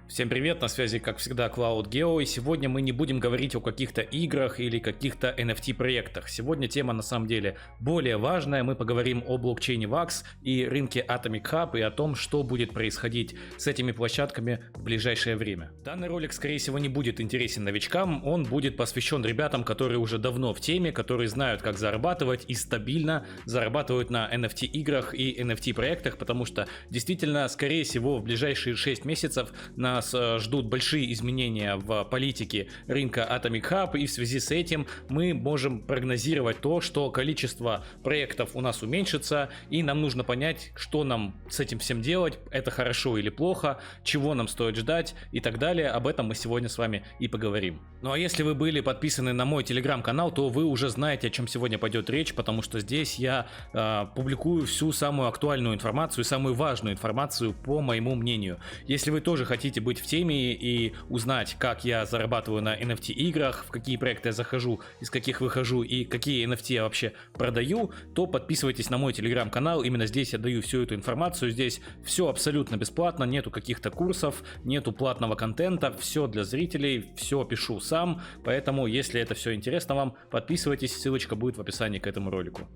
Всем привет, на связи как всегда CloudGeo, и сегодня мы не будем говорить о каких-то играх или каких-то NFT проектах. Сегодня тема на самом деле более важная, мы поговорим о блокчейне VAX и рынке Atomic Hub и о том, что будет происходить с этими площадками в ближайшее время. Данный ролик скорее всего не будет интересен новичкам, он будет посвящен ребятам, которые уже давно в теме, которые знают как зарабатывать и стабильно зарабатывают на NFT играх и NFT проектах, потому что действительно скорее всего в ближайшие 6 месяцев нас ждут большие изменения в политике рынка Atomic Hub, и в связи с этим мы можем прогнозировать то, что количество проектов у нас уменьшится, и нам нужно понять, что нам с этим всем делать, это хорошо или плохо, чего нам стоит ждать и так далее. Об этом мы сегодня с вами и поговорим. Ну а если вы были подписаны на мой телеграм-канал, то вы уже знаете, о чем сегодня пойдет речь, потому что здесь я публикую всю самую актуальную информацию, самую важную информацию по моему мнению. Если вы тоже хотите быть в теме и узнать, как я зарабатываю на NFT играх, в какие проекты я захожу, из каких выхожу и какие NFT я вообще продаю, то подписывайтесь на мой телеграм-канал. Именно здесь я даю всю эту информацию. Здесь все абсолютно бесплатно, нету каких-то курсов, нету платного контента, все для зрителей, все пишу сам. Поэтому, если это все интересно вам, подписывайтесь, ссылочка будет в описании к этому ролику.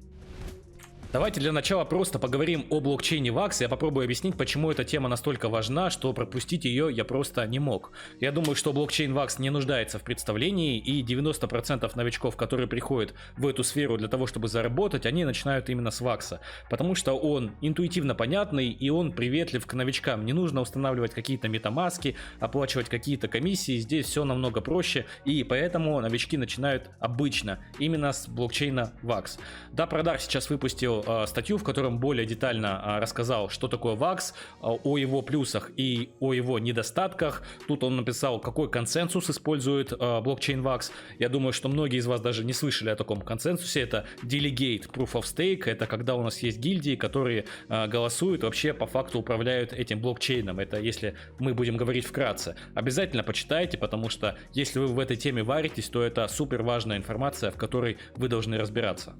Давайте для начала просто поговорим о блокчейне VAX. Я попробую объяснить, почему эта тема настолько важна, что пропустить ее я просто не мог. Я думаю, что блокчейн VAX не нуждается в представлении, и 90% новичков, которые приходят в эту сферу для того, чтобы заработать, они начинают именно с VAX. Потому что он интуитивно понятный, и он приветлив к новичкам. Не нужно устанавливать какие-то метамаски, оплачивать какие-то комиссии. Здесь все намного проще, и поэтому новички начинают обычно именно с блокчейна VAX. DAppRadar сейчас выпустил статью, в котором более детально рассказал, что такое VAX, о его плюсах и о его недостатках. Тут он написал, какой консенсус использует блокчейн VAX. Я думаю, что многие из вас даже не слышали о таком консенсусе. Это Delegate Proof of Stake. Это когда у нас есть гильдии, которые голосуют, вообще по факту управляют этим блокчейном. Это если мы будем говорить вкратце. Обязательно почитайте, потому что если вы в этой теме варитесь, то это супер важная информация, в которой вы должны разбираться.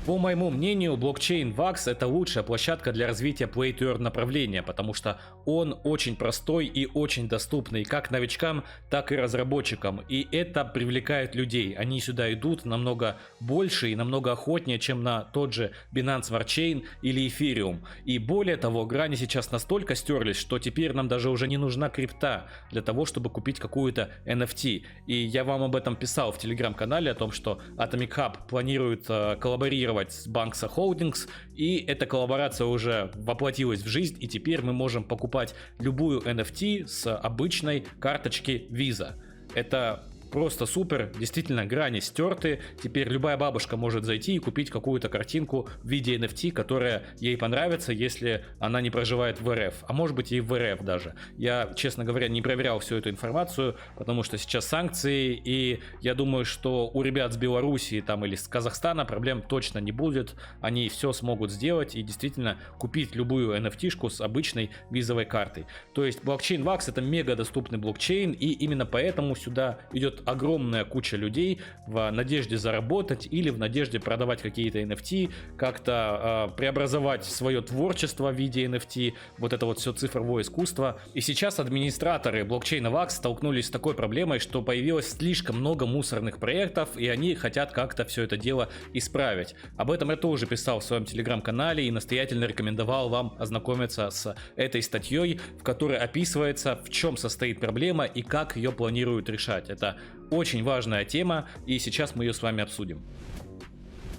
По моему мнению, блокчейн VAX это лучшая площадка для развития Play to Earn направления, потому что он очень простой и очень доступный как новичкам, так и разработчикам, и это привлекает людей. Они сюда идут намного больше и намного охотнее, чем на тот же Binance Smart Chain или Ethereum. И более того, грани сейчас настолько стерлись, что теперь нам даже уже не нужна крипта для того, чтобы купить какую-то NFT. И я вам об этом писал в телеграм-канале, о том, что Atomic Hub планирует коллаборировать с Banxa Holdings, и эта коллаборация уже воплотилась в жизнь, и теперь мы можем покупать любую NFT с обычной карточки Visa. Это просто супер, действительно грани стерты, теперь любая бабушка может зайти и купить какую-то картинку в виде NFT, которая ей понравится, если она не проживает в РФ, а может быть и в РФ даже. Я, честно говоря, не проверял всю эту информацию, потому что сейчас санкции, и я думаю, что у ребят с Белоруссии там или с Казахстана проблем точно не будет, они все смогут сделать и действительно купить любую NFT-шку с обычной визовой картой. То есть блокчейн VAX это мега доступный блокчейн, и именно поэтому сюда идет огромная куча людей в надежде заработать или в надежде продавать какие-то NFT, как-то преобразовать свое творчество в виде NFT, вот это вот все цифровое искусство. И сейчас администраторы блокчейна VAX столкнулись с такой проблемой, что появилось слишком много мусорных проектов, и они хотят как-то все это дело исправить. Об этом я тоже писал в своем телеграм-канале и настоятельно рекомендовал вам ознакомиться с этой статьей, в которой описывается, в чем состоит проблема и как ее планируют решать. Это очень важная тема, и сейчас мы ее с вами обсудим.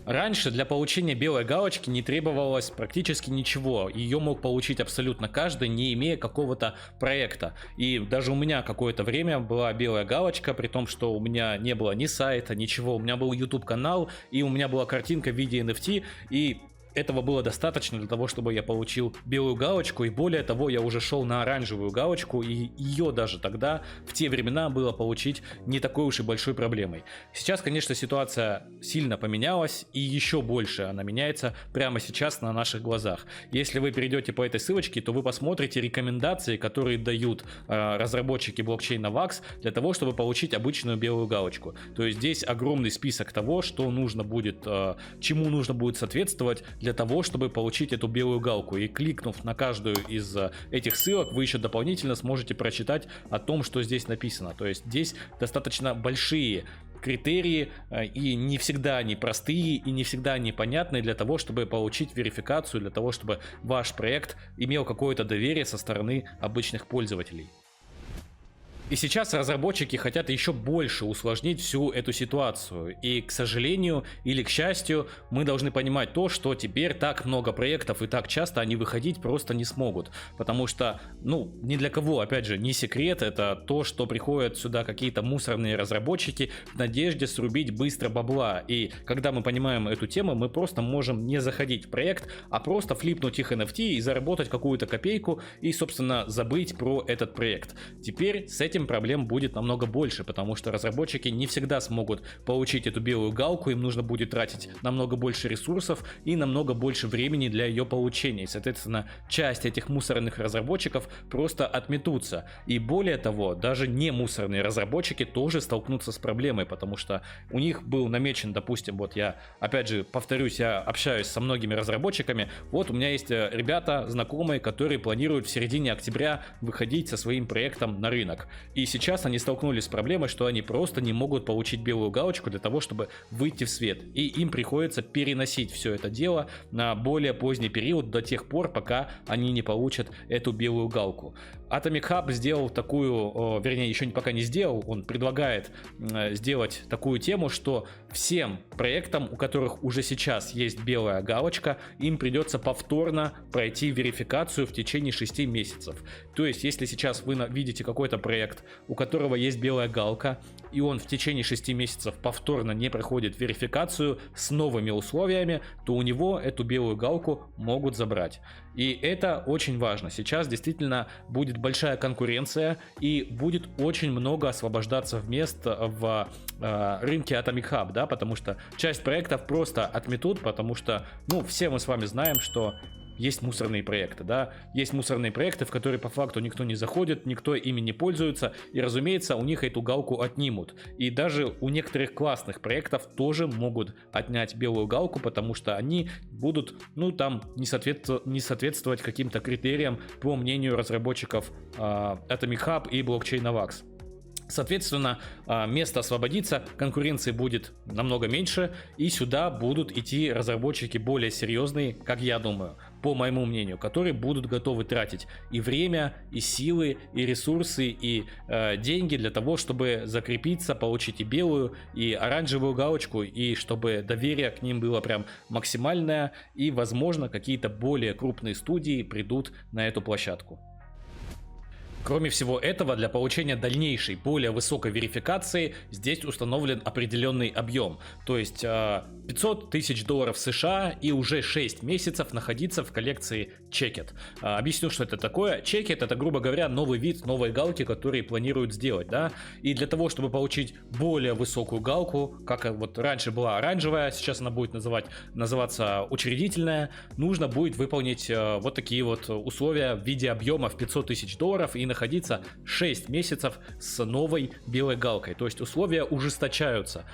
Раньше для получения белой галочки не требовалось практически ничего, ее мог получить абсолютно каждый, не имея какого-то проекта. И даже у меня какое-то время была белая галочка, при том, что у меня не было ни сайта, ничего, у меня был YouTube канал, и у меня была картинка в виде NFT, и этого было достаточно для того, чтобы я получил белую галочку, и более того, я уже шел на оранжевую галочку, и ее даже тогда, в те времена, было получить не такой уж и большой проблемой. Сейчас, конечно, ситуация сильно поменялась, и еще больше она меняется прямо сейчас на наших глазах. Если вы перейдете по этой ссылочке, то вы посмотрите рекомендации, которые дают разработчики блокчейна VAX для того, чтобы получить обычную белую галочку. То есть здесь огромный список того, что нужно будет, чему нужно будет соответствовать для того, чтобы получить эту белую галку. И кликнув на каждую из этих ссылок, вы еще дополнительно сможете прочитать о том, что здесь написано. То есть здесь достаточно большие критерии, и не всегда они простые, и не всегда они понятные для того, чтобы получить верификацию, для того, чтобы ваш проект имел какое-то доверие со стороны обычных пользователей. И сейчас разработчики хотят еще больше усложнить всю эту ситуацию. И, к сожалению или к счастью, мы должны понимать то, что теперь так много проектов и так часто они выходить просто не смогут. Потому что, ну, ни для кого, опять же, не секрет, это то, что приходят сюда какие-то мусорные разработчики в надежде срубить быстро бабла. И когда мы понимаем эту тему, мы просто можем не заходить в проект, а просто флипнуть их NFT и заработать какую-то копейку и, собственно, забыть про этот проект. Теперь с этим проблем будет намного больше, потому что разработчики не всегда смогут получить эту белую галку, им нужно будет тратить намного больше ресурсов и намного больше времени для ее получения. И, соответственно, часть этих мусорных разработчиков просто отметутся. И более того, даже не мусорные разработчики тоже столкнутся с проблемой, потому что у них был намечен, допустим, вот я, опять же, повторюсь, я общаюсь со многими разработчиками, вот у меня есть ребята, знакомые, которые планируют в середине октября выходить со своим проектом на рынок. И сейчас они столкнулись с проблемой, что они просто не могут получить белую галочку для того, чтобы выйти в свет. И им приходится переносить все это дело на более поздний период, до тех пор, пока они не получат эту белую галку. Atomic Hub сделал такую, вернее, еще пока не сделал, он предлагает сделать такую тему, что всем проектам, у которых уже сейчас есть белая галочка, им придется повторно пройти верификацию в течение 6 месяцев. То есть, если сейчас вы видите какой-то проект, у которого есть белая галка, и он в течение 6 месяцев повторно не проходит верификацию с новыми условиями, то у него эту белую галку могут забрать. И это очень важно. Сейчас действительно будет большая конкуренция и будет очень много освобождаться мест в рынке Atomic Hub, да, потому что часть проектов просто отметут, потому что, ну, все мы с вами знаем, что есть мусорные проекты, да, есть мусорные проекты, в которые по факту никто не заходит, никто ими не пользуется, и, разумеется, у них эту галку отнимут. И даже у некоторых классных проектов тоже могут отнять белую галку, потому что они будут, ну, там, не соответствовать каким-то критериям, по мнению разработчиков Atomic Hub и Blockchain-AVAX. Соответственно, место освободится, конкуренции будет намного меньше, и сюда будут идти разработчики более серьезные, как я думаю, по моему мнению, которые будут готовы тратить и время, и силы, и ресурсы, и деньги для того, чтобы закрепиться, получить и белую, и оранжевую галочку, и чтобы доверие к ним было прям максимальное, и, возможно, какие-то более крупные студии придут на эту площадку. Кроме всего этого, для получения дальнейшей, более высокой верификации здесь установлен определенный объем. То есть $500 тысяч США и уже 6 месяцев находиться в коллекции Checkit. Объясню, что это такое. Checkit — это, грубо говоря, новый вид, новые галки, которые планируют сделать, да. И для того, чтобы получить более высокую галку, как вот раньше была оранжевая, сейчас она будет называться учредительная, нужно будет выполнить вот такие вот условия в виде объема в $500 тысяч и находиться 6 месяцев с новой белой галкой. То есть условия ужесточаются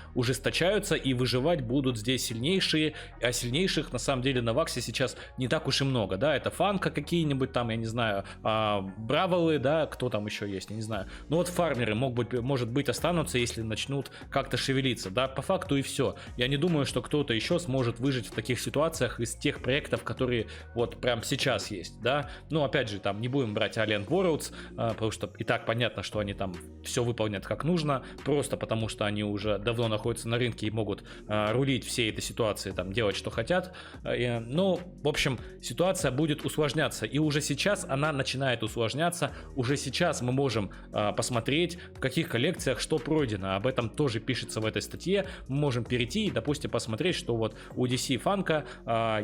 и выживать будут здесь сильнейшие, а сильнейших на самом деле на Ваксе сейчас не так уж и много, да, это Фанка какие-нибудь там, я не знаю, Бравелы, да, кто там еще есть, я не знаю. Ну вот фармеры, может быть, останутся, если начнут как-то шевелиться, да, по факту и все. Я не думаю, что кто-то еще сможет выжить в таких ситуациях из тех проектов, которые вот прям сейчас есть, да. Ну, опять же, там не будем брать Alien Worlds, потому что и так понятно, что они там все выполнят как нужно, просто потому что они уже давно находятся на рынке и могут рулить всей этой ситуации, там делать что хотят. Но, в общем, ситуация будет усложняться, и уже сейчас она начинает усложняться. Уже сейчас мы можем посмотреть, в каких коллекциях что пройдено. Об этом тоже пишется в этой статье. Мы можем перейти и, допустим, посмотреть, что вот у DC Фанка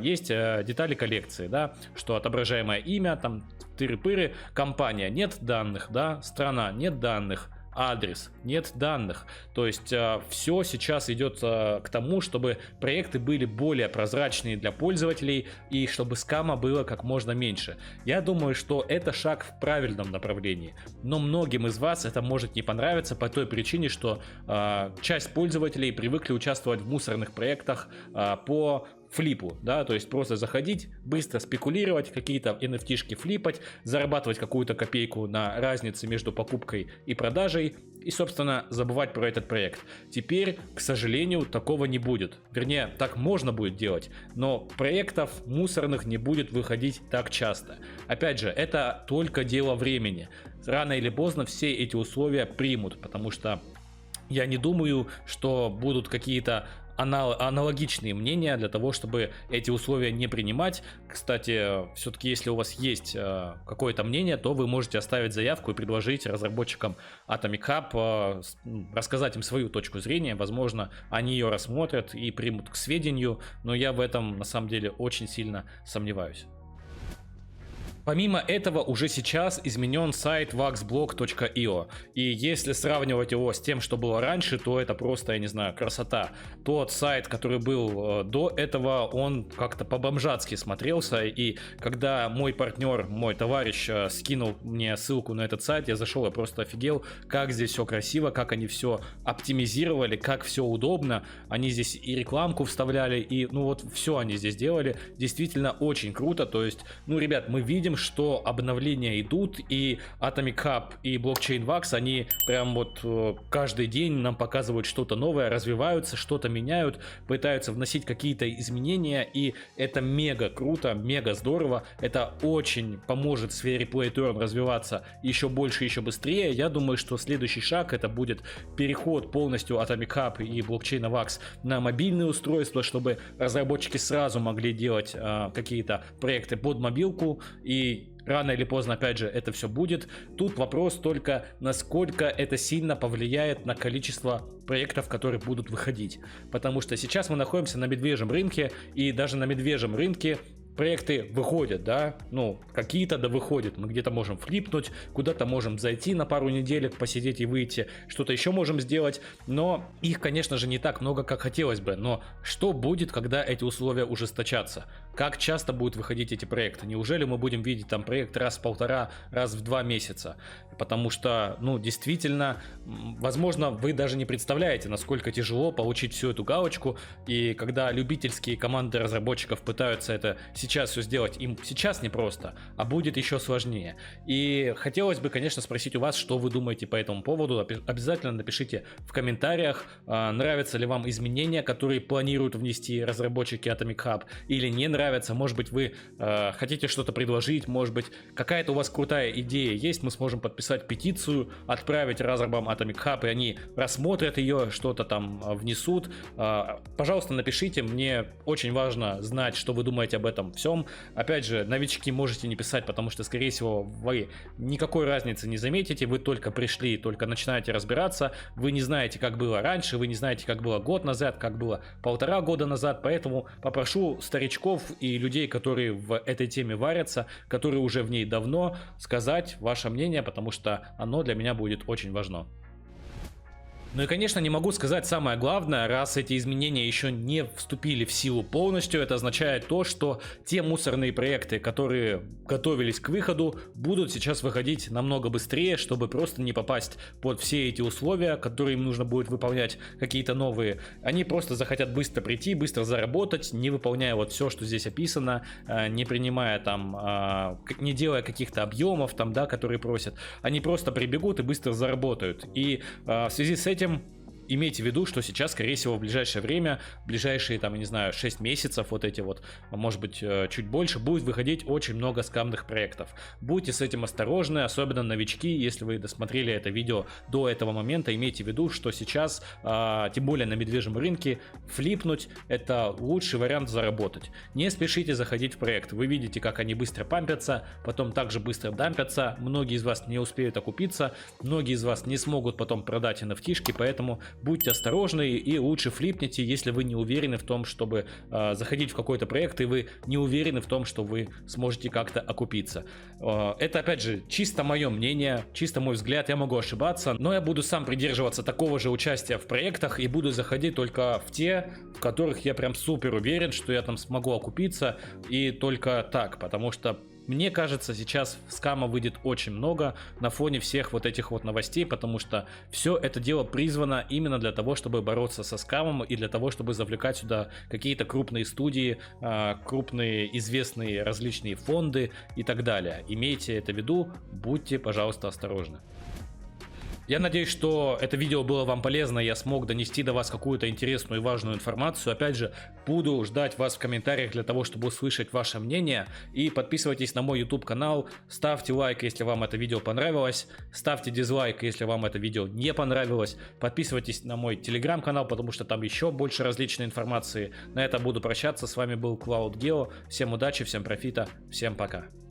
есть детали коллекции, да, что отображаемое имя, там тыры-пыры, компания — нет данных, да, страна — нет данных, адрес — нет данных. То есть все сейчас идет к тому, чтобы проекты были более прозрачные для пользователей и чтобы скама было как можно меньше. Я думаю, что это шаг в правильном направлении, но многим из вас это может не понравиться по той причине, что часть пользователей привыкли участвовать в мусорных проектах по флипу, да, то есть просто заходить, быстро спекулировать, какие-то NFT-шки флипать, зарабатывать какую-то копейку на разнице между покупкой и продажей, и, собственно, забывать про этот проект. Теперь, к сожалению, такого не будет. Вернее, так можно будет делать, но проектов мусорных не будет выходить так часто. Опять же, это только дело времени. Рано или поздно все эти условия примут, потому что я не думаю, что будут какие-то аналогичные мнения для того, чтобы эти условия не принимать. Кстати, все-таки если у вас есть какое-то мнение, то вы можете оставить заявку и предложить разработчикам Atomic Hub, рассказать им свою точку зрения. Возможно, они ее рассмотрят и примут к сведению, но я в этом на самом деле очень сильно сомневаюсь. Помимо этого, уже сейчас изменен сайт waxblock.io, и если сравнивать его с тем, что было раньше, то это просто, я не знаю, красота. Тот сайт, который был до этого, он как-то по-бомжатски смотрелся, и когда мой партнер, мой товарищ скинул мне ссылку на этот сайт, я зашел, я просто офигел, как здесь все красиво, как они все оптимизировали, как все удобно. Они здесь и рекламку вставляли, и ну вот все они здесь делали, действительно очень круто. То есть, ну, ребят, мы видим, что обновления идут, и Atomic Hub и Blockchain Wax, они прям вот каждый день нам показывают что-то новое, развиваются, что-то меняют, пытаются вносить какие-то изменения, и это мега круто, мега здорово. Это очень поможет сфере Play to Earn развиваться еще больше, еще быстрее. Я думаю, что следующий шаг это будет переход полностью Atomic Hub и Blockchain Wax на мобильные устройства, чтобы разработчики сразу могли делать какие-то проекты под мобилку, и рано или поздно, опять же, это все будет. Тут вопрос только, насколько это сильно повлияет на количество проектов, которые будут выходить. Потому что сейчас мы находимся на медвежьем рынке, и даже на медвежьем рынке проекты выходят, да, ну, какие-то да выходят, мы где-то можем флипнуть, куда-то можем зайти на пару неделек, посидеть и выйти, что-то еще можем сделать, но их, конечно же, не так много, как хотелось бы. Но что будет, когда эти условия ужесточатся? Как часто будут выходить эти проекты? Неужели мы будем видеть там проект раз в полтора, раз в 2 месяца? Потому что, ну, действительно, возможно, вы даже не представляете, насколько тяжело получить всю эту галочку, и когда любительские команды разработчиков пытаются это сейчас все сделать, им сейчас непросто, а будет еще сложнее. И хотелось бы, конечно, спросить у вас, что вы думаете по этому поводу. Обязательно напишите в комментариях, нравятся ли вам изменения, которые планируют внести разработчики Atomic Hub, или не нравятся. Может быть, вы хотите что-то предложить, может быть, какая-то у вас крутая идея есть, мы сможем подписать петицию, отправить разрабам Atomic Hub, и они рассмотрят ее, что-то там внесут. Пожалуйста, напишите, мне очень важно знать, что вы думаете об этом всем. Опять же, новички можете не писать, потому что, скорее всего, вы никакой разницы не заметите, вы только пришли, только начинаете разбираться, вы не знаете, как было раньше, вы не знаете, как было год назад, как было 1,5 года назад, поэтому попрошу старичков и людей, которые в этой теме варятся, которые уже в ней давно, сказать ваше мнение, потому что оно для меня будет очень важно. Ну и, конечно, не могу сказать самое главное, раз эти изменения еще не вступили в силу полностью, это означает то, что те мусорные проекты, которые готовились к выходу, будут сейчас выходить намного быстрее, чтобы просто не попасть под все эти условия, которые им нужно будет выполнять, какие-то новые. Они просто захотят быстро прийти, быстро заработать, не выполняя вот все, что здесь описано, не принимая там, не делая каких-то объемов там, да, которые просят. Они просто прибегут и быстро заработают. И в связи с этим имейте в виду, что сейчас, скорее всего, в ближайшее время, в ближайшие, там, я не знаю, 6 месяцев, вот эти вот, может быть, чуть больше, будет выходить очень много скамных проектов. Будьте с этим осторожны, особенно новички, если вы досмотрели это видео до этого момента, имейте в виду, что сейчас, тем более на медвежьем рынке, флипнуть — это лучший вариант заработать. Не спешите заходить в проект, вы видите, как они быстро пампятся, потом также быстро дампятся, многие из вас не успеют окупиться, многие из вас не смогут потом продать NFT-шки, поэтому будьте осторожны и лучше флипните, если вы не уверены в том, чтобы заходить в какой-то проект, и вы не уверены в том, что вы сможете как-то окупиться. Это, опять же, чисто мое мнение, чисто мой взгляд, я могу ошибаться, но я буду сам придерживаться такого же участия в проектах и буду заходить только в те, в которых я прям супер уверен, что я там смогу окупиться, и только так, потому что Мне кажется, сейчас скама выйдет очень много на фоне всех вот этих вот новостей, потому что все это дело призвано именно для того, чтобы бороться со скамом и для того, чтобы завлекать сюда какие-то крупные студии, крупные известные различные фонды и так далее. Имейте это в виду, будьте, пожалуйста, осторожны. Я надеюсь, что это видео было вам полезно, я смог донести до вас какую-то интересную и важную информацию. Опять же, буду ждать вас в комментариях для того, чтобы услышать ваше мнение. И подписывайтесь на мой YouTube канал, ставьте лайк, если вам это видео понравилось, ставьте дизлайк, если вам это видео не понравилось. Подписывайтесь на мой Telegram канал, потому что там еще больше различной информации. На этом буду прощаться, с вами был CloudGeo. Всем удачи, всем профита, всем пока.